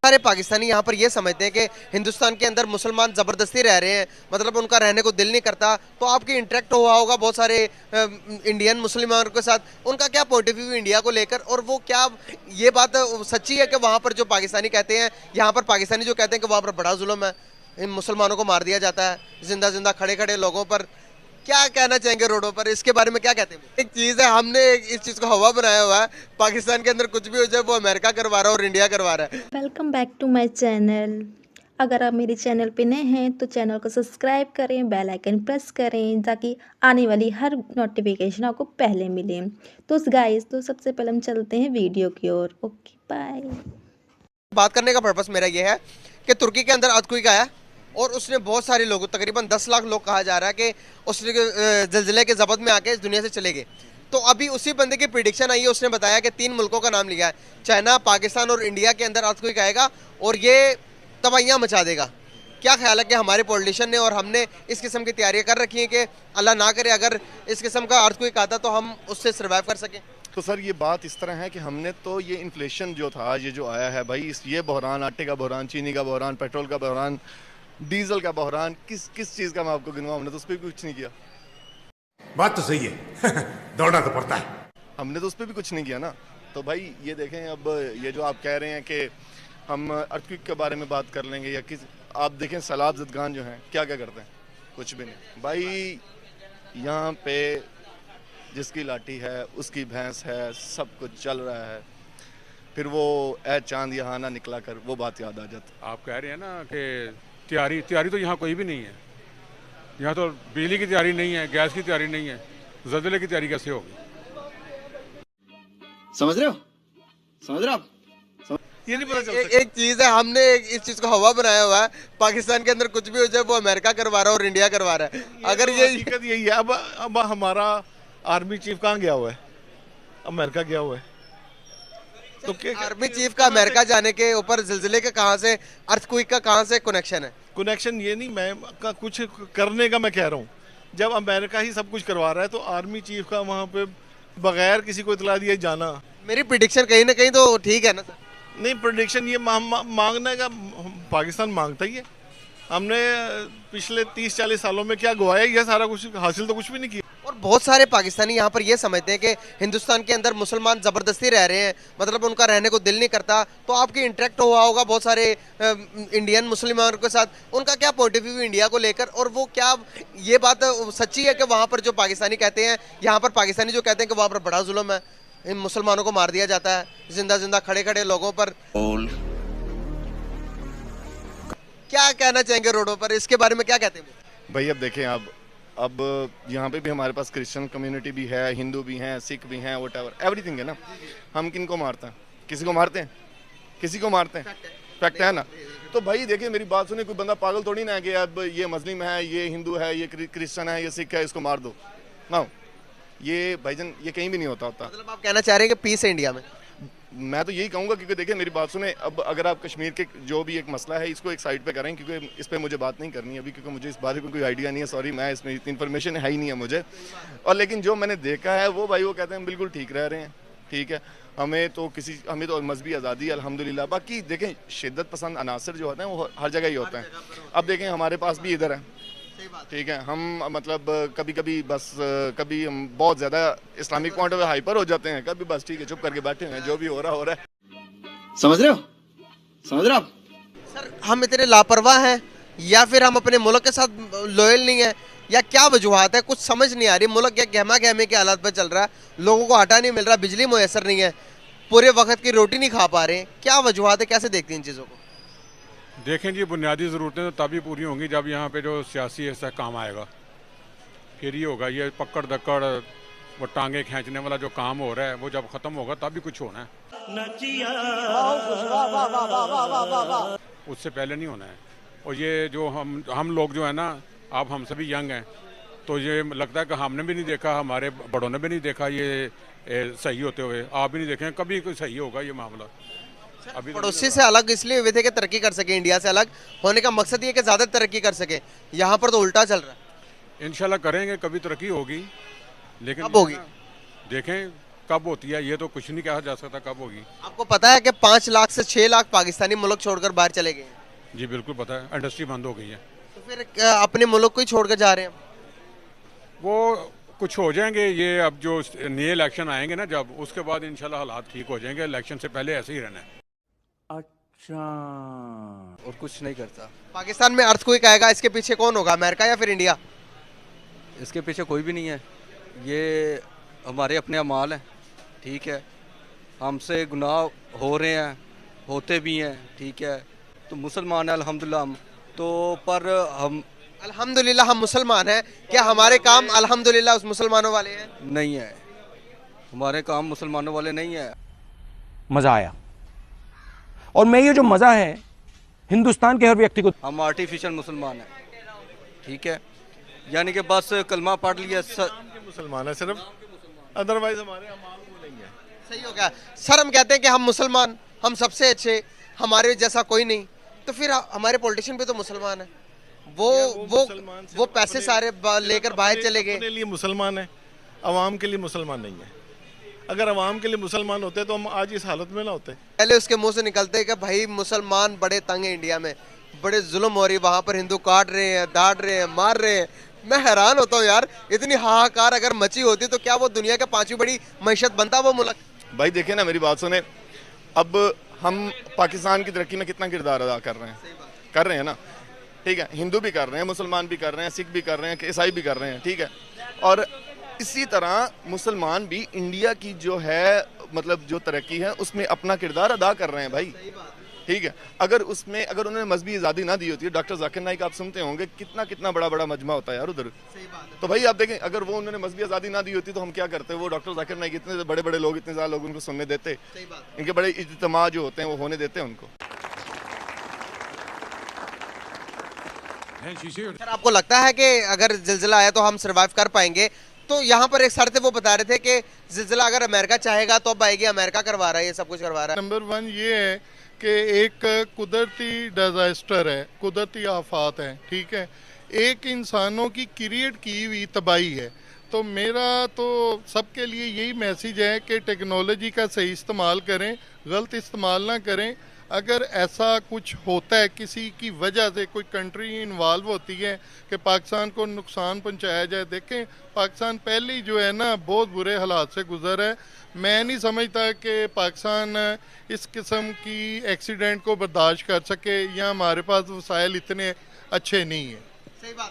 सारे पाकिस्तानी यहाँ पर ये समझते हैं कि हिंदुस्तान के अंदर मुसलमान ज़बरदस्ती रह रहे हैं, मतलब उनका रहने को दिल नहीं करता। तो आपकी इंटरेक्ट हुआ होगा बहुत सारे इंडियन मुसलमानों के साथ, उनका क्या पॉइंट ऑफ व्यू इंडिया को लेकर, और वो क्या ये बात सच्ची है कि वहाँ पर जो पाकिस्तानी कहते हैं, यहाँ पर पाकिस्तानी जो कहते हैं कि वहाँ पर बड़ा जुल्म है, इन मुसलमानों को मार दिया जाता है जिंदा जिंदा खड़े खड़े लोगों पर, क्या कहना चाहेंगे रोडों पर, इसके बारे में क्या कहते हैं? एक चीज़ है, हमने इस चीज़ को हवा बनाया हुआ है, पाकिस्तान के अंदर कुछ भी हो जाए वो अमेरिका करवा रहा है और इंडिया करवा रहा है। Welcome back to my channel. अगर आप मेरे चैनल पे नए हैं तो चैनल को सब्सक्राइब करें, बेल आइकन प्रेस करें ताकि आने वाली हर नोटिफिकेशन आपको पहले मिले। तो गाइस, तो सबसे पहले हम चलते हैं वीडियो की ओर। Okay bye. बात करने का पर्पस मेरा ये है कि तुर्की के अंदर अर्थक्वेक आया और उसने बहुत सारे लोगों, तकरीबन 10 लाख लोग कहा जा रहा है कि उस जलजिले के जबत में आके इस दुनिया से चले गए। तो अभी उसी बंदे की प्रिडिक्शन आई है, उसने बताया कि 3 मुल्कों का नाम लिया है, चाइना, पाकिस्तान और इंडिया के अंदर अर्थक्वेक आएगा और ये तबाहियाँ मचा देगा। क्या ख्याल है कि हमारे पॉलिटिशियन ने और हमने इस किस्म की तैयारियाँ कर रखी हैं कि अल्लाह ना करे अगर इस किस्म का अर्थक्वेक आता तो हम उससे सर्वाइव कर सकें? तो सर ये बात इस तरह है कि हमने तो ये इन्फ्लेशन जो था, ये जो आया है भाई, ये बहरान, आटे का बहरान, चीनी का बहरान, पेट्रोल का बहरान, डीजल का बहरान, किस किस चीज़ का मैं आपको गिनवाऊं? हमने तो उस पर भी कुछ नहीं किया। बात तो सही है। दौड़ना तो पड़ता है। हमने तो उस पर भी कुछ नहीं किया ना। तो भाई ये देखें, अब ये जो आप कह रहे हैं कि हम अर्थक्वेक के बारे में बात कर लेंगे या किस, आप देखें सैलाब ज़दगान जो हैं क्या क्या करते हैं, कुछ भी नहीं भाई। यहाँ पे जिसकी लाठी है उसकी भैंस है, सब कुछ चल रहा है। फिर वो ए चांद यहाँ ना निकला कर, वो बात याद आ जाती। आप कह रहे हैं ना कि तैयारी तो यहाँ कोई भी नहीं है। यहाँ तो बिजली की तैयारी नहीं है, गैस की तैयारी नहीं है, ज़लज़ले की तैयारी कैसे होगी? समझ रहे हो? समझ रहे हो आप? ये नहीं पता चल एक चीज़ है, हमने इस चीज़ को हवा बनाया हुआ है, पाकिस्तान के अंदर कुछ भी हो जाए वो अमेरिका करवा रहा है और इंडिया करवा रहा है। अगर ये हकीकत यही है। अब हमारा आर्मी चीफ कहाँ गया हुआ है? अमेरिका गया हुआ है। तो आर्मी चीफ का अमेरिका जाने के ऊपर जिलजिले का कहाँ से, अर्थक्वेक का कहाँ से कनेक्शन है? कनेक्शन ये नहीं, मैं का कुछ करने का मैं कह रहा हूँ। जब अमेरिका ही सब कुछ करवा रहा है तो आर्मी चीफ का वहाँ पे बगैर किसी को इतला दिए जाना। मेरी प्रिडिक्शन कहीं ना कहीं तो ठीक है ना सर? नहीं, प्रोडिक्शन ये मांगने का पाकिस्तान मांगता ही है। हमने पिछले 30-40 सालों में क्या गवाया? ये सारा कुछ हासिल तो कुछ भी नहीं किया। और बहुत सारे पाकिस्तानी यहाँ पर ये समझते हैं कि हिंदुस्तान के अंदर मुसलमान ज़बरदस्ती रह रहे हैं, मतलब उनका रहने को दिल नहीं करता। तो आपकी इंटरेक्ट हुआ होगा बहुत सारे इंडियन मुसलमानों के साथ, उनका क्या पॉइंट ऑफ व्यू इंडिया को लेकर, और वो क्या ये बात सच्ची है कि वहाँ पर जो पाकिस्तानी कहते हैं, यहाँ पर पाकिस्तानी जो कहते हैं कि वहाँ पर बड़ा जुल्म है, इन मुसलमानों को मार दिया जाता है जिंदा जिंदा खड़े खड़े लोगों पर, क्या कहना चाहेंगे रोडों पर, इसके बारे में क्या कहते हैं? भाई अब देखें, अब यहाँ पे भी हमारे पास क्रिश्चियन कम्युनिटी भी है, हिंदू भी हैं, सिख भी हैं, वट एवरीथिंग है ना। हम किन को मारते हैं? किसी को मारते हैं? किसी को मारते हैं? फैक्ट है ना। तो भाई देखिए, मेरी बात सुनिए, कोई बंदा पागल थोड़ी ना है कि अब ये मुस्लिम है, ये हिंदू है, ये क्रिश्चियन है, ये सिख है, इसको मार दो ना। ये भाईजान ये कहीं भी नहीं होता। मतलब आप कहना चाह रहे हैं कि पीस है इंडिया में? मैं तो यही कहूँगा, क्योंकि देखिए मेरी बात सुने, अब अगर आप कश्मीर के जो भी एक मसला है इसको एक साइड पे करें, क्योंकि इस पे मुझे बात नहीं करनी अभी, क्योंकि मुझे इस बारे में कोई आइडिया नहीं है। सॉरी, मैं इसमें इतनी इन्फॉर्मेशन है ही नहीं है मुझे। और लेकिन जो मैंने देखा है वो भाई वो कहते हैं बिल्कुल ठीक रह रहे हैं। ठीक है, हमें तो मजहबी आज़ादी अल्हम्दुलिल्लाह। बाकी देखें, शिद्दत पसंद अनासर जो होते हैं वो हर जगह ही होते हैं। अब देखें हमारे पास भी इधर है, ठीक है, हम मतलब कभी कभी बस कभी हम बहुत ज़्यादा इस्लामिक पॉइंट ऑफ हाइपर हो जाते हैं, कभी बस ठीक है चुप करके बैठे हैं, जो भी हो रहा है। समझ रहे हो? समझ रहे हो आप? सर, हम इतने लापरवाह हैं या फिर हम अपने मुल्क के साथ लॉयल नहीं है, या क्या वजूहत है? कुछ समझ नहीं आ रही। मुल्क क्या गहमा गहमे के हालात पर चल रहा है, लोगों को आटा नहीं मिल रहा, बिजली मुयसर नहीं है, पूरे वक्त की रोटी नहीं खा पा रहे हैं। क्या वजूहत है, कैसे देखती हैं इन चीज़ों को? देखें जी, बुनियादी ज़रूरतें तो तभी पूरी होंगी जब यहाँ पे जो सियासी हिस्सा काम आएगा, फिर ये होगा। ये पकड़ दकड़, वो टांगे खींचने वाला जो काम हो रहा है, वो जब ख़त्म होगा तभी कुछ होना है, उससे पहले नहीं होना है। और ये जो हम लोग जो है ना, आप हमसे भी यंग हैं, तो ये लगता है कि हमने भी नहीं देखा, हमारे बड़ों ने भी नहीं देखा ये सही होते हुए। आप भी नहीं देखें कभी कोई सही होगा ये मामला। अभी पड़ोसी से अलग इसलिए हुए थे कि तरक्की कर सके, इंडिया से अलग होने का मकसद ये कि ज़्यादा तरक्की कर सके। यहाँ पर तो उल्टा चल रहा है। इंशाल्लाह करेंगे, कभी तरक्की होगी, लेकिन कब होगी? देखें कब होती है ये तो कुछ नहीं कहा जा सकता कब होगी। आपको पता है कि 5 लाख से 6 लाख पाकिस्तानी मुल्क छोड़कर बाहर चले गए हैं। जी बिल्कुल पता है, इंडस्ट्री बंद हो गई है। तो फिर अपने मुल्क को ही छोड़कर जा रहे हैं। वो कुछ हो जाएंगे ये, अब जो नए इलेक्शन आएंगे ना जब, उसके बाद इंशाल्लाह हालात ठीक हो जाएंगे। इलेक्शन से पहले ऐसे ही रहना है। अच्छा, और कुछ नहीं करता। पाकिस्तान में अर्थक्वेक आएगा, इसके पीछे कौन होगा, अमेरिका या फिर इंडिया? इसके पीछे कोई भी नहीं है, ये हमारे अपने अमाल हैं, ठीक है। हमसे गुनाह हो रहे हैं, होते भी हैं, ठीक है। तो मुसलमान हैं अल्हम्दुलिल्लाह हम तो, पर हम अल्हम्दुलिल्लाह हम मुसलमान हैं, क्या हमारे काम अल्हम्दुलिल्लाह उस मुसलमानों वाले हैं? नहीं है, हमारे काम मुसलमानों वाले नहीं है। मज़ा आया, और मैं ये जो मज़ा है हिंदुस्तान के हर व्यक्ति को, हम आर्टिफिशियल मुसलमान हैं, ठीक है। यानी कि बस कलमा पढ़ लिया मुसलमान है सिर्फ, अदरवाइज हमारे अमाल वो नहीं है। सही हो गया सर। हम कहते हैं कि हम मुसलमान, हम सबसे अच्छे, हमारे जैसा कोई नहीं, तो फिर हमारे पॉलिटिशियन भी तो मुसलमान है। वो पैसे सारे लेकर बाहर चले गए। अपने लिए मुसलमान है, अवाम के लिए मुसलमान नहीं है। अगर अवाम के लिए मुसलमान होते तो हम आज इस हालत में ना होते। पहले उसके मुंह से निकलते कि भाई मुसलमान बड़े तंग हैं, इंडिया में बड़े जुल्म हो रही, वहाँ पर हिंदू काट रहे हैं, दाड़ रहे हैं, मार रहे हैं। मैं हैरान होता हूँ यार, इतनी हाहाकार अगर मची होती तो क्या वो दुनिया का 5वीं बड़ी मैशत बनता वो मुल्क? भाई देखिए ना, मेरी बात सुने, अब हम पाकिस्तान की तरक्की में कितना किरदार अदा कर रहे हैं ना, ठीक है। हिंदू भी कर रहे हैं, मुसलमान भी कर रहे हैं, सिख भी कर रहे हैं, ईसाई भी कर रहे हैं, ठीक है। और इसी तरह मुसलमान भी इंडिया की जो है मतलब जो तरक्की है उसमें अपना किरदार अदा कर रहे हैं भाई, ठीक है। अगर उन्होंने मजहबी आज़ादी ना दी होती है, डॉक्टर जाकिर नाइक आप सुनते होंगे कितना बड़ा मजमा होता है यार उधर। तो भाई आप देखें, अगर वो उन्होंने मजहबी आज़ादी ना दी होती तो हम क्या करते? वो डॉक्टर जाकिर नाइक इतने बड़े लोग, इतने ज़्यादा लोग उनको सुनने देते, इनके बड़े इज्तिमा जो होते हैं वो होने देते हैं उनको। सर आपको लगता है कि अगर जिलजिला आया तो हम सर्वाइव कर पाएंगे? तो यहाँ पर एक सर थे, वो बता रहे थे कि जिलजिला अगर अमेरिका चाहेगा तो अब आएगी, अमेरिका करवा रहा है, ये सब कुछ करवा रहा है। नंबर 1 ये है कि एक कुदरती डिजास्टर है, कुदरती आफात है, ठीक है। एक इंसानों की क्रिएट की हुई तबाही है। तो मेरा तो सबके लिए यही मैसेज है कि टेक्नोलॉजी का सही इस्तेमाल करें, गलत इस्तेमाल ना करें। अगर ऐसा कुछ होता है, किसी की वजह से कोई कंट्री इन्वॉल्व होती है कि पाकिस्तान को नुकसान पहुंचाया जाए, देखें पाकिस्तान पहले ही जो है ना बहुत बुरे हालात से गुजर है। मैं नहीं समझता कि पाकिस्तान इस किस्म की एक्सीडेंट को बर्दाश्त कर सके, या हमारे पास वसाइल इतने अच्छे नहीं है। सही बात।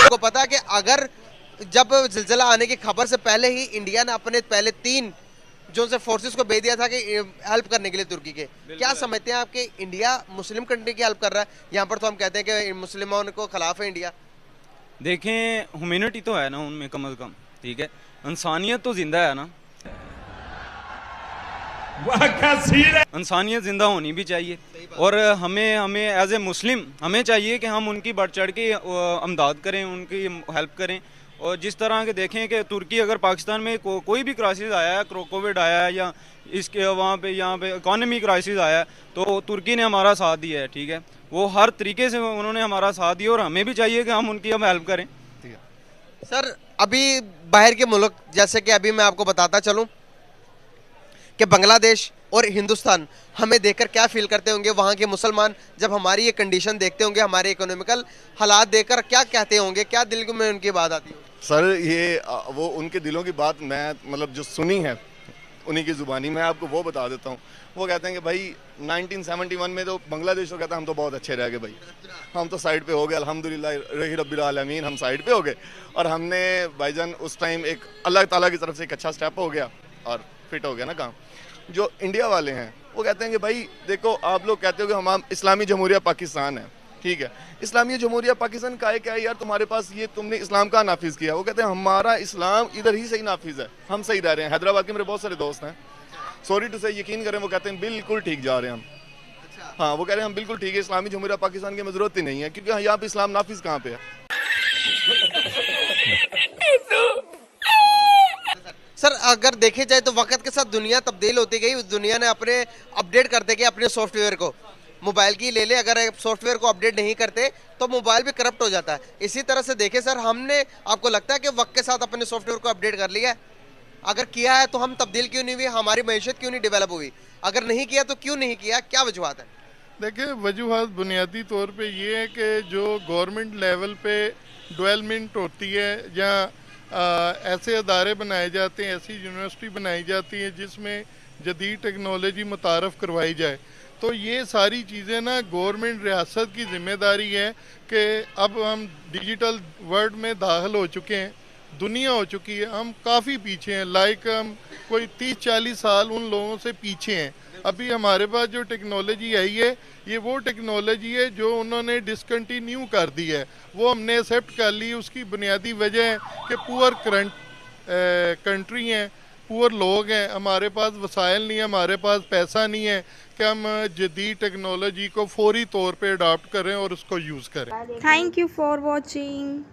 को पता है कि अगर जब जिलजिला आने की खबर से पहले ही इंडिया ने अपने पहले 3 जो से फोर्सेस को भेज दिया था कि हेल्प करने के लिए तुर्की के, क्या समझते हैं आपके इंडिया मुस्लिम कंट्री की हेल्प कर रहा है? यहाँ पर तो हम कहते हैं कि मुस्लिमों को खिलाफ है इंडिया। देखें, ह्यूमैनिटी तो है ना उनमें कम से कम, ठीक है। इंसानियत तो जिंदा है ना, इंसानियत जिंदा होनी भी चाहिए। और हमें एज ए मुस्लिम हमें चाहिए कि हम उनकी बढ़ चढ़ के अमदाद करें, उनकी हेल्प करें। और जिस तरह के देखें कि तुर्की अगर पाकिस्तान में कोई भी क्राइसिस आया है, कोविड आया है या इसके वहाँ पे यहाँ पे इकॉनमी क्राइसिस आया है, तो तुर्की ने हमारा साथ दिया है, ठीक है। वो हर तरीके से उन्होंने हमारा साथ दिया और हमें भी चाहिए कि हम उनकी अब हेल्प करें। सर अभी बाहर के मुल्क, जैसे कि अभी मैं आपको बताता चलूँ कि बांग्लादेश और हिंदुस्तान हमें देखकर क्या फील करते होंगे, वहाँ के मुसलमान जब हमारी ये कंडीशन देखते होंगे, हमारे इकोनॉमिकल हालात देखकर क्या कहते होंगे, क्या दिल में उनकी बात आती है? सर ये वो उनके दिलों की बात मैं मतलब जो सुनी है उन्हीं की ज़ुबानी मैं आपको वो बता देता हूँ। वो कहते हैं कि भाई 1971 में तो बांग्लादेश तो कहता है हम तो बहुत अच्छे रह गए भाई, हम तो साइड पे हो गए, अल्हम्दुलिल्लाह रही रब्बिल आलमीन, हम साइड पे हो गए। और हमने भाईजान उस टाइम एक अल्लाह ताला की तरफ से एक अच्छा स्टेप हो गया और फिट हो गया ना काम। जो इंडिया वाले हैं वो कहते हैं कि भाई देखो, आप लोग कहते हो कि हम इस्लामी जमहूरिया पाकिस्तान है, ठीक है। इस्लामी जमहूरिया पाकिस्तान का है क्या यार, तुम्हारे पास ये तुमने इस्लाम का नाफिज किया? वो कहते हैं हमारा इस्लाम इधर ही सही नाफिज है, हम सही रह रहे हैं। हैदराबाद के मेरे बहुत सारे दोस्त हैं, सॉरी टू से यकीन करें, वो कहते हैं बिल्कुल ठीक जा रहे हैं हम। हाँ, वो कह रहे हैं हम बिल्कुल ठीक है, इस्लामी जमहूरिया पाकिस्तान की हमें जरूरत ही नहीं है, क्योंकि यहाँ पे इस्लाम नाफिज कहाँ पे है। सर अगर देखे जाए तो वक्त के साथ दुनिया तब्दील होती गई, उस दुनिया ने अपने अपडेट करते गए अपने सॉफ्टवेयर को। मोबाइल की ले ले, अगर सॉफ्टवेयर को अपडेट नहीं करते तो मोबाइल भी करप्ट हो जाता है। इसी तरह से देखें सर, हमने, आपको लगता है कि वक्त के साथ अपने सॉफ्टवेयर को अपडेट कर लिया है? अगर किया है तो हम तब्दील क्यों नहीं हुई, हमारी मैशत क्यों नहीं डेवलप हुई? अगर नहीं किया तो क्यों नहीं किया, क्या वजूहत है? देखिए, वजूहत बुनियादी तौर पे ये है कि जो गवर्नमेंट लेवल पे डेवलपमेंट होती है या ऐसे अदारे बनाए जाते हैं, ऐसी यूनिवर्सिटी बनाई जाती है जिसमें जदीद टेक्नोलॉजी मुतारफ़ करवाई जाए, तो ये सारी चीज़ें ना गवर्नमेंट रियासत की ज़िम्मेदारी है कि अब हम डिजिटल वर्ल्ड में दाखिल हो चुके हैं, दुनिया हो चुकी है, हम काफ़ी पीछे हैं। लाइक हम कोई 30-40 साल उन लोगों से पीछे हैं। अभी हमारे पास जो टेक्नोलॉजी आई है, ये वो टेक्नोलॉजी है जो उन्होंने डिसकंटिन्यू कर दी है, वो हमने एक्सेप्ट कर ली। उसकी बुनियादी वजह है कि पुअर कंट्री हैं, पुअर लोग हैं, हमारे पास वसाइल नहीं है, हमारे पास पैसा नहीं है कि हम जदीद टेक्नोलॉजी को फौरी तौर पे अडॉप्ट करें और उसको यूज़ करें। Thank you for watching.